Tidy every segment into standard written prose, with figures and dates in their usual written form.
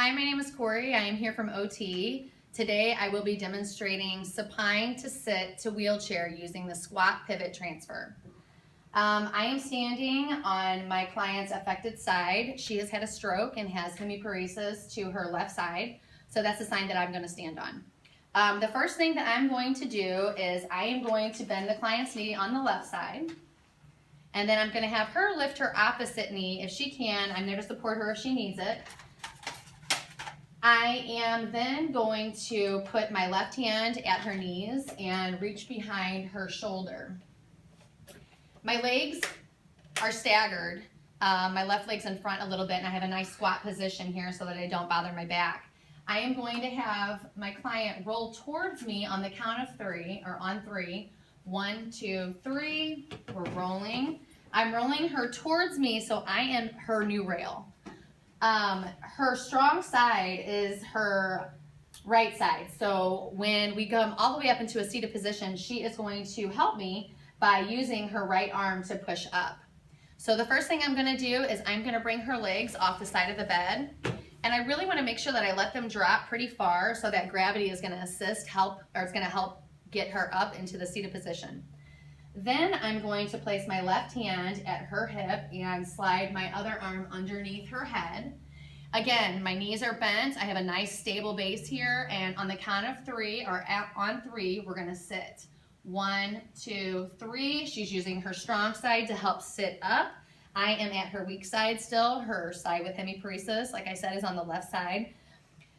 Hi, my name is Cori. I am here from OT. Today I will be demonstrating supine to sit to wheelchair using the squat pivot transfer. I am standing on my client's affected side. She has had a stroke and has hemiparesis to her left side, so that's the sign that I'm going to stand on. The first thing that I'm going to do is I am going to bend the client's knee on the left side, and then I'm going to have her lift her opposite knee if she can. I'm there to support her if she needs it. I am then going to put my left hand at her knees and reach behind her shoulder. My legs are staggered. My left leg's in front a little bit, and I have a nice squat position here so that I don't bother my back. I am going to have my client roll towards me on the count of three, or on three. 1, 2, 3. We're rolling. I'm rolling her towards me, so I am her new rail. Her strong side is her right side. So when we come all the way up into a seated position, she is going to help me by using her right arm to push up. So the first thing I'm going to do is I'm going to bring her legs off the side of the bed. And I really want to make sure that I let them drop pretty far so that gravity is going to it's going to help get her up into the seated position. Then I'm going to place my left hand at her hip and slide my other arm underneath her head. Again, my knees are bent. I have a nice stable base here, and on the count of three, or on three, we're going to sit. 1, 2, 3. She's using her strong side to help sit up. I am at her weak side still. Her side with hemiparesis, like I said, is on the left side.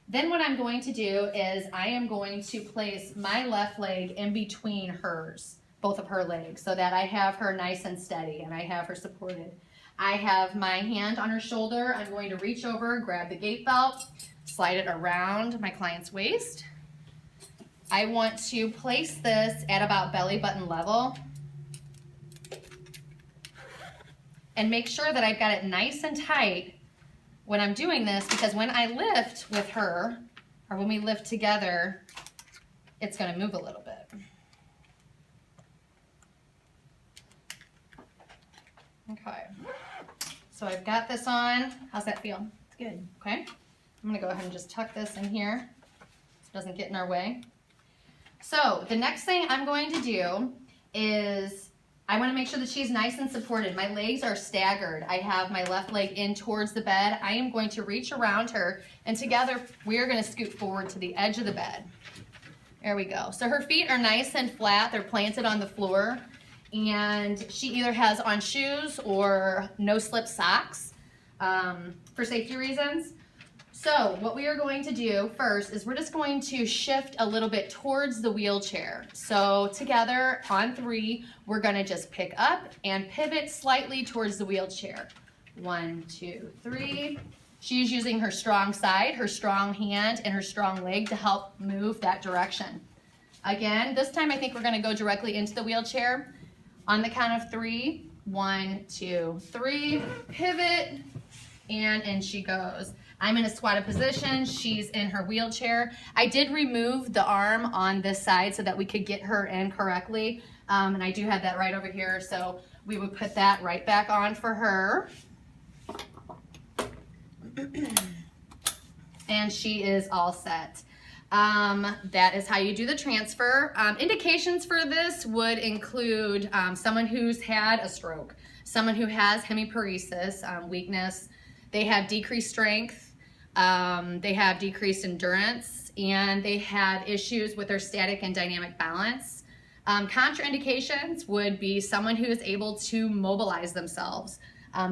Then what I'm going to do is I am going to place my left leg in between hers, both of her legs, so that I have her nice and steady and I have her supported. I have my hand on her shoulder. I'm going to reach over, grab the gait belt, slide it around my client's waist. I want to place this at about belly button level and make sure that I've got it nice and tight when I'm doing this, because when I lift with her, or when we lift together, it's going to move a little bit. Okay, so I've got this on. How's that feel? It's good. Okay, I'm going to go ahead and just tuck this in here so it doesn't get in our way. So the next thing I'm going to do is I want to make sure that she's nice and supported. My legs are staggered. I have my left leg in towards the bed. I am going to reach around her, and together we are going to scoot forward to the edge of the bed. There we go. So her feet are nice and flat. They're planted on the floor, and she either has on shoes or no-slip socks for safety reasons. So what we are going to do first is we're just going to shift a little bit towards the wheelchair. So together on three, we're going to just pick up and pivot slightly towards the wheelchair. 1, 2, 3. She's using her strong side, her strong hand, and her strong leg to help move that direction. Again, this time I think we're going to go directly into the wheelchair. On the count of 3, 1, 2, 3, pivot, and in she goes. I'm in a squatted position. She's in her wheelchair. I did remove the arm on this side so that we could get her in correctly. And I do have that right over here, so we would put that right back on for her. And she is all set. That is how you do the transfer. Indications for this would include someone who's had a stroke, someone who has hemiparesis, weakness. They have decreased strength. They have decreased endurance, and they have issues with their static and dynamic balance. Contraindications would be someone who is able to mobilize themselves.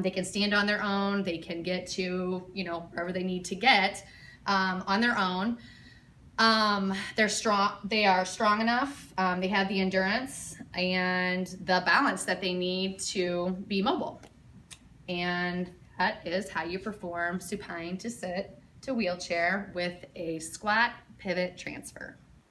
They can stand on their own. They can get to, wherever they need to get on their own. They're strong. They are strong enough. They have the endurance and the balance that they need to be mobile. And that is how you perform supine to sit to wheelchair with a squat pivot transfer.